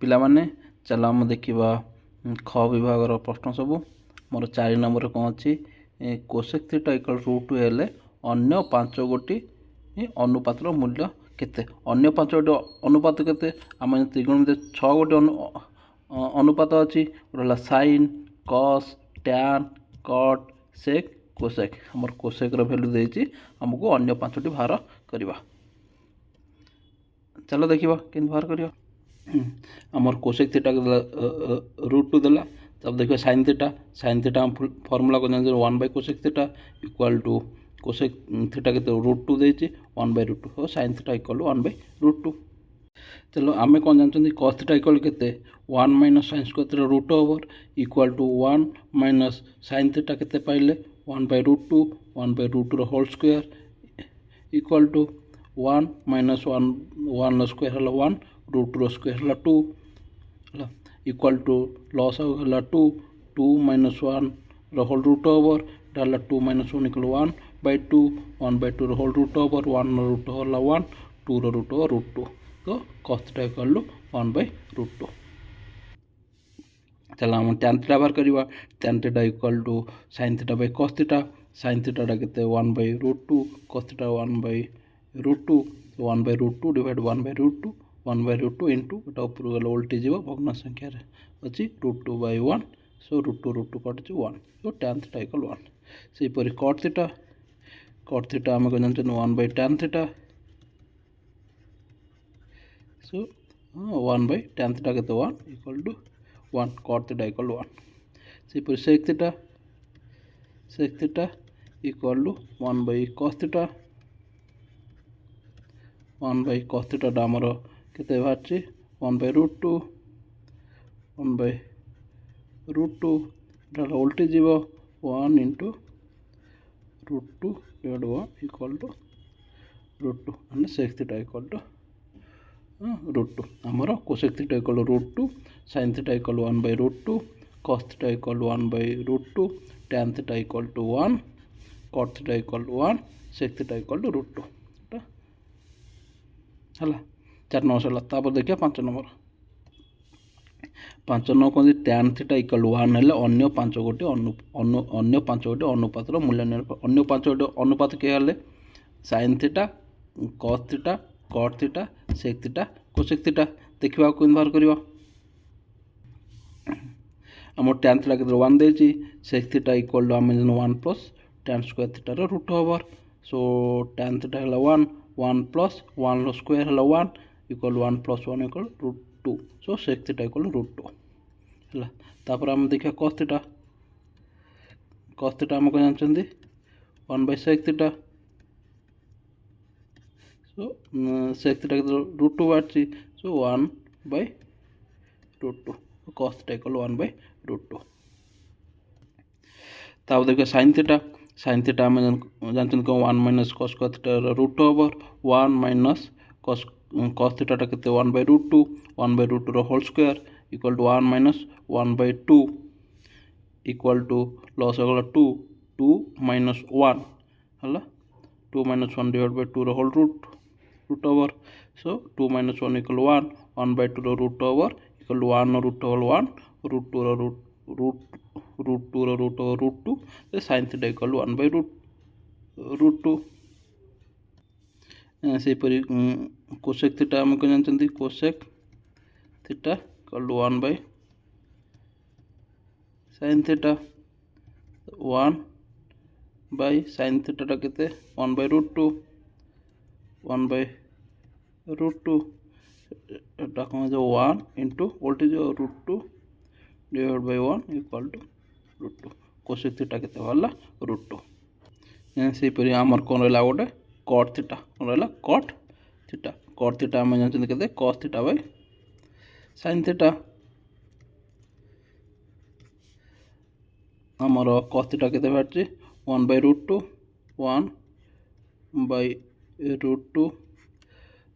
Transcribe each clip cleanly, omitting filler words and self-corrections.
पिला माने चलो आम देखा ख विभाग प्रश्न सब मोर 4 नंबर कौन अच्छी कोसेक थीटा इक्वल √2 हेले अन्य 5 गोटी अनुपातर मूल्य केते अन्य 5 गोटी अनुपात केते आम त्रिकोणमिति 6 गोटी अनुपात अच्छी गोटे साइन कस टैन कट सेक कोसेक आमर कोसेक वैल्यू देती आमको अन्य 5टी बाहर करवा। चलो देखा कि बाहर करवा आमर कोसेक थीटा √2 देला तब देखिए साइन थीटा फर्मूला को जान 1/कोसेक theta equal to cosec theta के √2 देती 1/√2 और साइन थीटा इक्वल टू 1/√2। चलो आम कौन जानते कस थीटा इक्वल के 1 minus sine square theta root over equal to 1 minus sine theta के पाइले 1/√2 1/√2 whole square equal to 1 minus 1 square है 1 √2 स्क्वायर है 2 इक्वल टू लॉस है 2 माइनस 1 होल रूट ओवर डाला 2 minus 1 equal 1/2 1/2 whole root over 1 root over 1 2 root over √2 तो cos theta equal to 1/√2। चलो हम tan theta बाहर करवा tan theta equal to sin theta by cos theta sin theta के 1/√2 cos theta 1/√2 1/√2 divide 1/√2 1/√2 into गोटा ऊपर गले उल्टी जीव भग्न संख्या अच्छी √2/1 सो √2 कटुच 1 सो tan थीटा इक्वल 1 से cot थीटा आम जानते 1/tan theta so 1/tan theta के 1 equal to 1 cot theta equal 1 से sec theta equal to 1/cos theta 1/cos theta आमर केते बाहर 1/√2 1/√2 डाला उल्टी जीव 1 इंटू √2 डिवाइड 1 इक्वल टू √2 मैंने sec थीटा इक्वल टू √2 आमर cosec theta equal √2 sin theta equal 1/√2 cos theta equal 1/√2 tan theta equal to 1 cot theta equal to 1 sec theta equal to √2 है 4 number सरला तापर देखिए 5 नंबर कहते tan theta equal 1 हेले अन्य 5 गोटी अनुपातर मूल्य अन्य 5 गोटी अनुपात किए हेले sin theta cos theta cot theta sec theta cosec theta देखा को बाहर करवा आम tan थीटा के 1 देती sec थीटा इक्वल टू आम 1 plus tan square theta root over so tan theta है 1 प्लस 1 स्क्वायर है 1 equal 1 plus 1 equal √2 so sec theta equal √2 है तापर आम देखा cos थीटा आम जानते 1/sec theta so sec theta के √2 बाहर सो 1/√2 cos थीटा इक्वल 1/√2 तापर देखिए sin थीटा आम जानते 1 minus cos square theta root over 1 minus cos theta के 1/√2 1/√2 whole square equal to 1 minus 1/2 equal to लॉस होगा 2 माइनस 1 है 2 minus 1 divide by 2 whole root over so 2 minus 1 equal 1 1/2 root over equal to 1 root over 1 √2 root over √2 sin theta equal 1/√2 से cosec theta आम जानते cosec theta equal to 1/sin theta 1/sin theta के 1/√2 1/√2 एटा कौन जो 1 into वोल्टेज √2 divide by 1 equal to √2 cosec theta के √2 से आमर कौन रहा गोटे cot थीटा कौन रहा cot थीटा आम जानते के cos theta by sin theta आमर cos थीटा के बाहर 1/√2 1/√2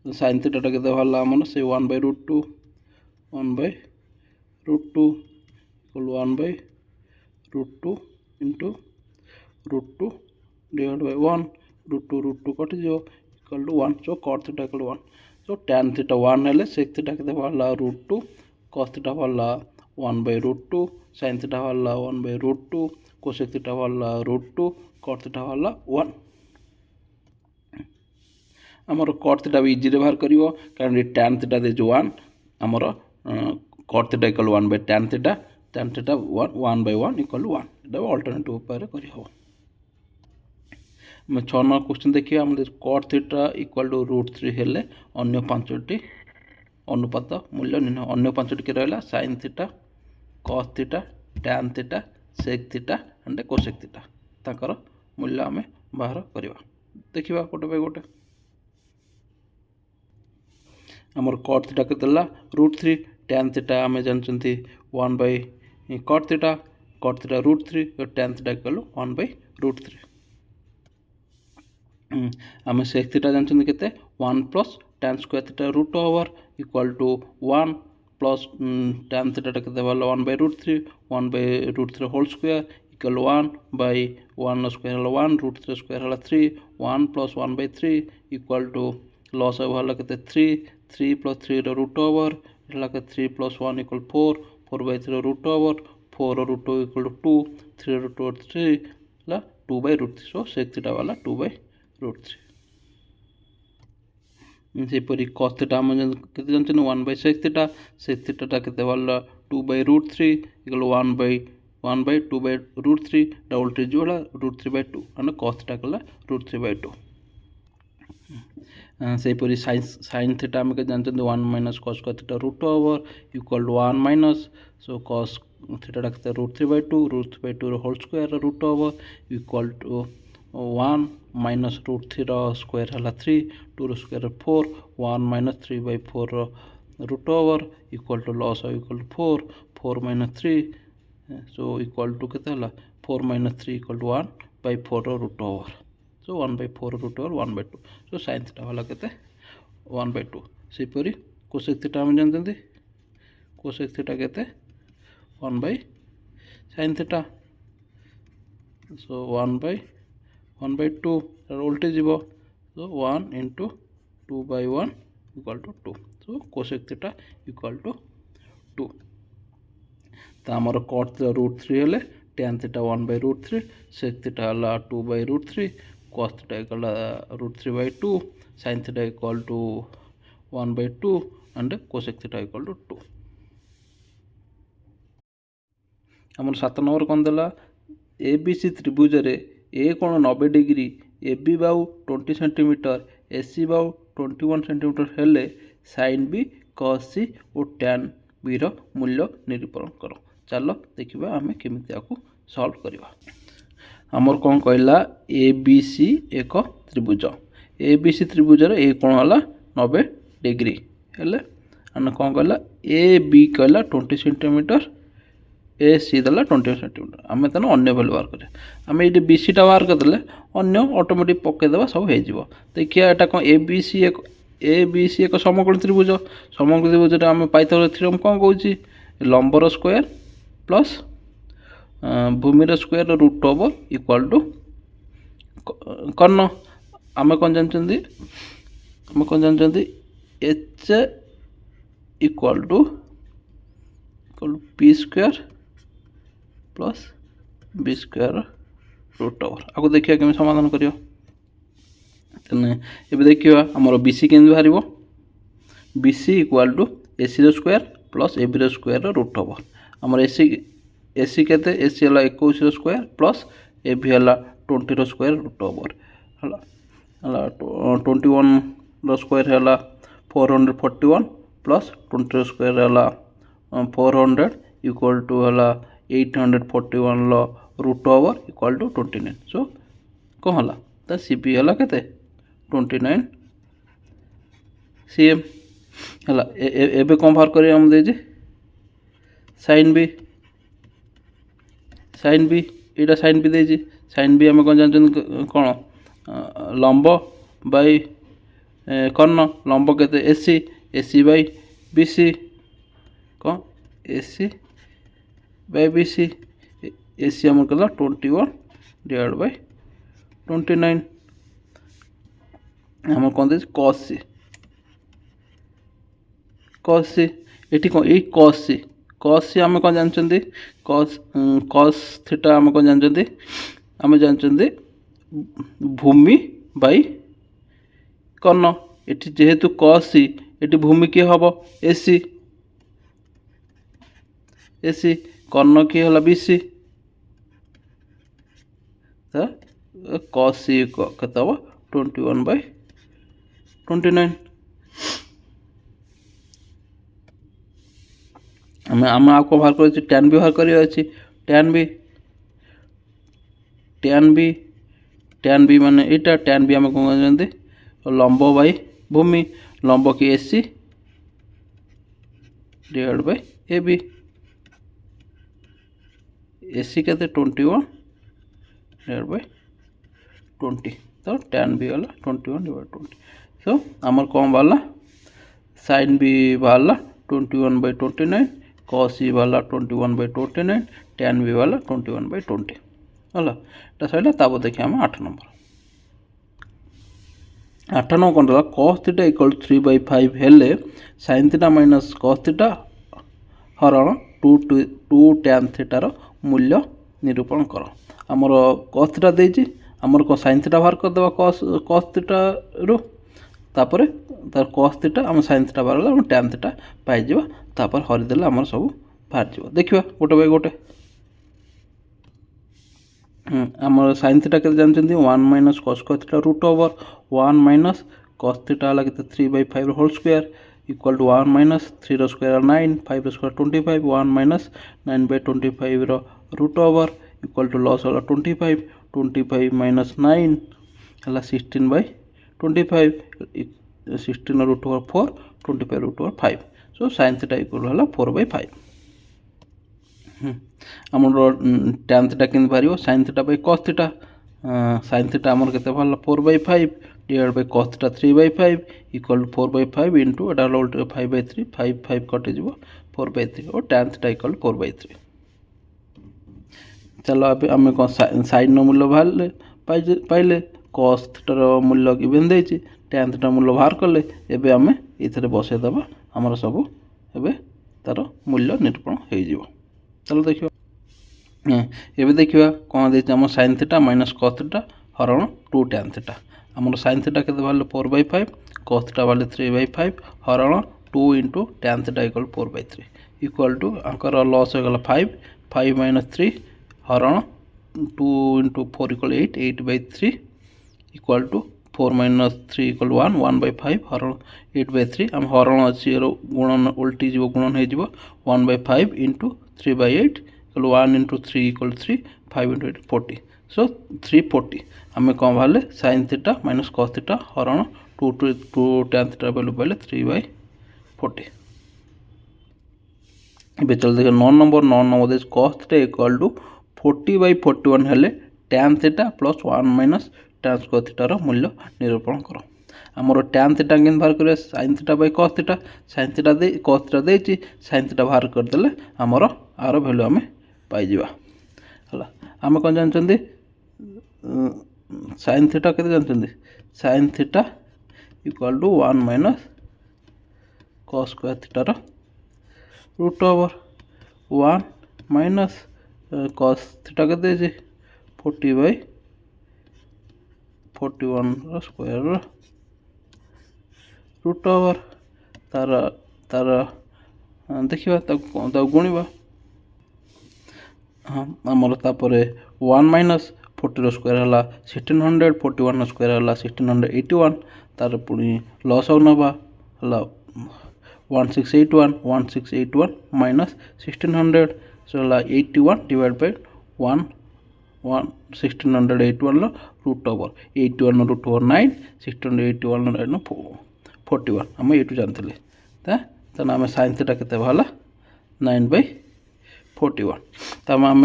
sin थीटा के बाहर आम से 1/√2 1/√2 इक्वल 1/√2 इंटू √2 डिवाइड बाय 1 √2 कटि equal to 1 so cot theta equal 1 तो tan थीटा 1 हेले sec थीटा केते बाहरला √2 cos थीटा बाहरला 1/√2 sin थीटा बाहरला 1/√2 cosec थीटा बाहरला √2 cot थीटा बाहरला 1 आमर cot थीटा भी इजी रे बाहर करिवो कारण tan थीटा दे 1 आमर cot theta equal 1/tan theta 1/1 equal 1 एटा अल्टरनेटिव उपाय करि हो 6 नंबर क्वेश्चन देखिए हम cot थीटा इक्वल टू √3 हेले अन्य पांचटी अनुपात मूल्य निर्णय अन्य पांचटी के रहला sin theta cos theta tan theta sec theta and cosec theta ताकर मूल्य आमे बाहर करबा देखिबा गोटे बाय गोटे हमर cot थीटा के देला √3 tan थीटा आमे जानचंती 1/cot थीटा √3 और tan थीटा इक्वल 1/√3 आम sec थीटा जानते केते 1 plus tan square theta root over equal to 1 plus tan theta केते वाला 1/√3 1/√3 whole square equal 1 by 1 square हला 1 √3 स्क्वायर हला 3 1 प्लस 1/3 इक्वल टू लॉस वाला केते 3 प्लस 3 रो रूट ओवर हला के 3 plus 1 equal 4 4/3 root over 4 root equal to 2 3 root over 3 हला 2/√3 सो sec theta वाला 2/√3 सेपरी cos थीटा हम केते जानते 1/sec थीटा केते वाला 2/√3 इक्वल 1/2/√3 डबल ट्रिज वाला √3/2 and cos थीटा कला √3/2 सेपरी sin थीटा हम के जानते 1 - cos theta root over equal 1 minus so cos theta केते √3/2 whole square root over equal to 1 minus √3 square हला 3 2 square 4 1 minus 3/4 root over equal to लॉस equal to 4 minus 3 so equal to केते हला 4 minus 3 equal to 1/4 root over so 1/4 root over 1/2 so sin theta वाला केते 1/2 सेपरी cosec theta हम जानते cosec theta केते 1/sin theta so 1/2 उल्टे जीवो so 1 into 2/1 equal to 2 so cosec theta equal to 2 तो आमर cot √3 हेले tan theta 1/√3 sec theta हला 2/√3 cos theta equal √3/2 sin theta equal to 1/2 and cosec theta equal to 2 आमर 7 number कोन देला ABC त्रिभुज रे ए कोण 90 डिग्री AB बाउ 20 सेंटीमीटर AC बाउ 21 सेंटीमीटर हेले sin B cos C और tan B रो मूल्य निरूपण करो चलो देखिबा आमे केमिति आकु सॉल्व करबा हमर कोन कहला ABC एक त्रिभुज ABC त्रिभुज रे ए कोण हला 90 डिग्री हेले अन कोन कहला AB कहला 20 सेंटीमीटर AC दला 20 सेंटीमीटर आमे तनो अन्य वैल्यू बार करे आमे ये BC टा बार कर देले अन्य ऑटोमेटिक पके देबा सब हे जिवो देखिया एटा कोन ABC एक समकोण त्रिभुज रे आमे पाइथागोरस थ्योरम कोन कहूची लंबर स्क्वायर प्लस भूमिर square root over equal to कर्ण आमे कोन जानचंदी H equal to P square plus B square root over आपको देखिए केमी समाधान करियो तने एबे देखियो हमर BC केन बाहरिबो BC इक्वल टू AC रो स्क्वायर प्लस AB रो स्क्वायर रूट ओवर हमर AC केते AC हला 21 रो स्क्वायर प्लस AB हला 20 रो स्क्वायर रूट ओवर हला 21 रो स्क्वायर हला 441 प्लस 20 रो स्क्वायर हला 400 इक्वल टू हला 841 लो रूट ओवर इक्वल टू 29 सो कौन हला ता CP हला केते 29 cm हला एबे कौन बाहर करी हम देजे sin B एटा sin B देजे sin B हम कोन जानचन कोन लंब बाय कर्ण लंब केते AC बाय BC कोन AC by BC AC हमर कला 21 डिवाइड बाय 29 हमर कोन दे cos C cos c eighty कौन ये cos c आम कौन जानते cos थीटा आम कौन जानते आम जानते भूमि बाई कर्ण एटी जेहेतु cos c एटी भूमि किए हम AC AC कर्ण किए हला BC तो cos c केते हम 21/29 आम आपको बाहर कर tan भी बाहर कर tan b माने एटा tan b आम कौन जानते लंब बाई भूमि लंब की AC divide by AB AC के 21 डिवाइड बाय 20 तो tan b वाला 21 डिवाइड 20 सो आमर कौन बाला sin b बाला 21/29 cos c वाला 21/29 tan b वाला 21/20 हला एटा सैला ताब देखिए हम 8 नंबर 8 नंबर कौन रहा cos थीटा इक्वल 3/5 हेले sin theta minus cos theta हरण 2 tan थीटा रो मूल्य निरूपण कर आमर cos थीटा देछि आमर को sin थीटा बाहर कर देबा cos थीटा रो तापर तार cos थीटा आम sin थीटा बाहर हम tan थीटा पाई जिबा तापर हरि देला आमर सब बाहर जिबा देखिबा गोटे बाय गोटे आमर sin थीटा के जानते 1 - cos theta root over 1 - cos theta हला के 3/5 होल स्क्वायर इक्वल टू 1 - 3 रो स्क्वायर 9 5 रो स्क्वायर 25 1 - 9/25 रो रूट ओवर इक्वल टू लॉस हला 25 25 - 9 हला 16/25 16 root over 4 25 root over 5 so sin theta equal हला 4/5 आमर tan थीटा केन बारियो sin theta by cos theta sin theta आमर केते बारला 4/5 divide by cos theta 3/5 equal to 4/5 into एटा होल 5/3 5 5 कटे जिवो 4/3 और tan थीटा इक्वल 4/3 चलो अब आम कौन sin नो मूल्य बाहर पाइले cos थीटा रो मूल्य गिवन देछि tan थीटा मूल्य बाहर कले एबे आम इथरे बसे दबा हमर सब एबे तार मूल्य निरूपण हो जिवो चलो देखियो एबे देखिबा कोन देछि हम sin theta minus cos theta हरण 2 tan थीटा हमर sin थीटा केते बाले 4/5 cos थीटा बाले 3/5 हरण 2 * tan theta equal 4/3 equal to आंकर लॉस हो गला 5 5 - 3 हरण 2 * 4 इक्वल 8 8/3 इक्वल टू 4 - 3 इक्वल 1 1/5 हरण 8/3 हम हरण अछि गुणन उल्टी जीव गुणन हे जीव 1/5 * 3/8 इक्वल 1 * 3 इक्वल 3 5 * 8 40 सो 340 आम कौन बाहर sin theta minus cos theta हरण 2 tan थीटा वैल्यू पाइले 3/40 ए चल देख 9 नंबर दे cos थीटा इक्वल टू 40/41 हेले tan theta plus 1 - tan square theta रो मूल्य निरूपण करो आमर tan थीटा केन बाहर करे sin theta by cos theta sin theta दे cos थीटा देछि sin थीटा बाहर कर देले आमर आरो वैल्यू आमे पाई जिबा हला आमे कोन जानचंदी sin थीटा केते जानचंदी sin theta equal to 1 - cos square theta रो रूट ओवर 1 - cos थीटा केते जे 40/41 रो स्क्वायर रूट ओवर तार तार देखिबा त गुणिबा हाँ आमर तापरे 1 - 40 रो स्क्वायर हला 1600 41 रो स्क्वायर हला 1681 तार पुनी लॉस हो नबा हला 1681 माइनस 1600 सो हला 81 डिवाइड बाय 1 1681 लो रूट ओवर 81 नो रूट ओवर 9 1681 नो 41 हम एटू जानथिले ता आम sin थीटा केते भाला 9/41 तब आम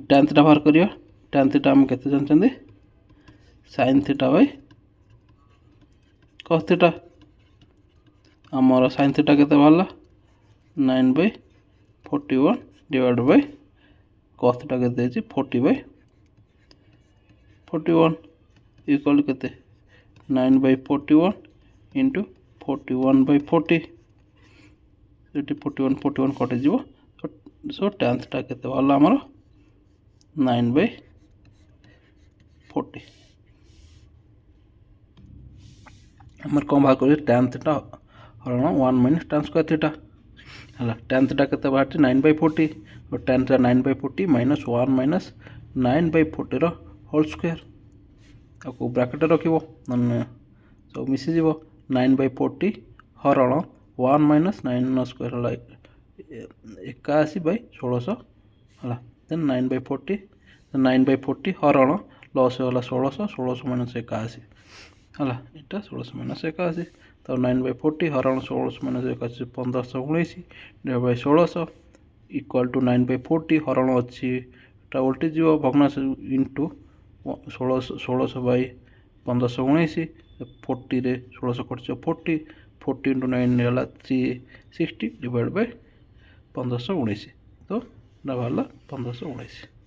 tan थीटा बाहर करिया tan थीटा हम केते जानचंदी sin theta by cos theta आमर sin थीटा केते भाला 9/41 डिवाइड बाय cos थीटा केते देछि 40/41 इक्वल केते 9/41 into 41/40 ये 41 कटिज सो टेन्थटा के आमर 9/40 आमर कौन बाहर कर टेन्थटा हरण 1 - tan स्क्वायर थीटा है टेन्थटा के बाहर 9/40 और टेन्थ 9/40 -1 - 9/40 होल स्क्वायर आपको ब्राकेट रख सब मिसीज 9/40 हरण 1 - 9 स्क्वायर है 81/1600 है देन 9/40 हरण लॉस होगा 1600 -81 है यहाँ 1600 - 81 तो 9/40 हरण 1600 - 81 1519 1600 इक्वाल टू 9/40 हरण अच्छी उल्टी जीव भग्नांश इंटू 1600/1519 40 रे 1600 कट 40 इंटू 9 है 360 डिवाइड बाय 1519 तो बाहर 1519।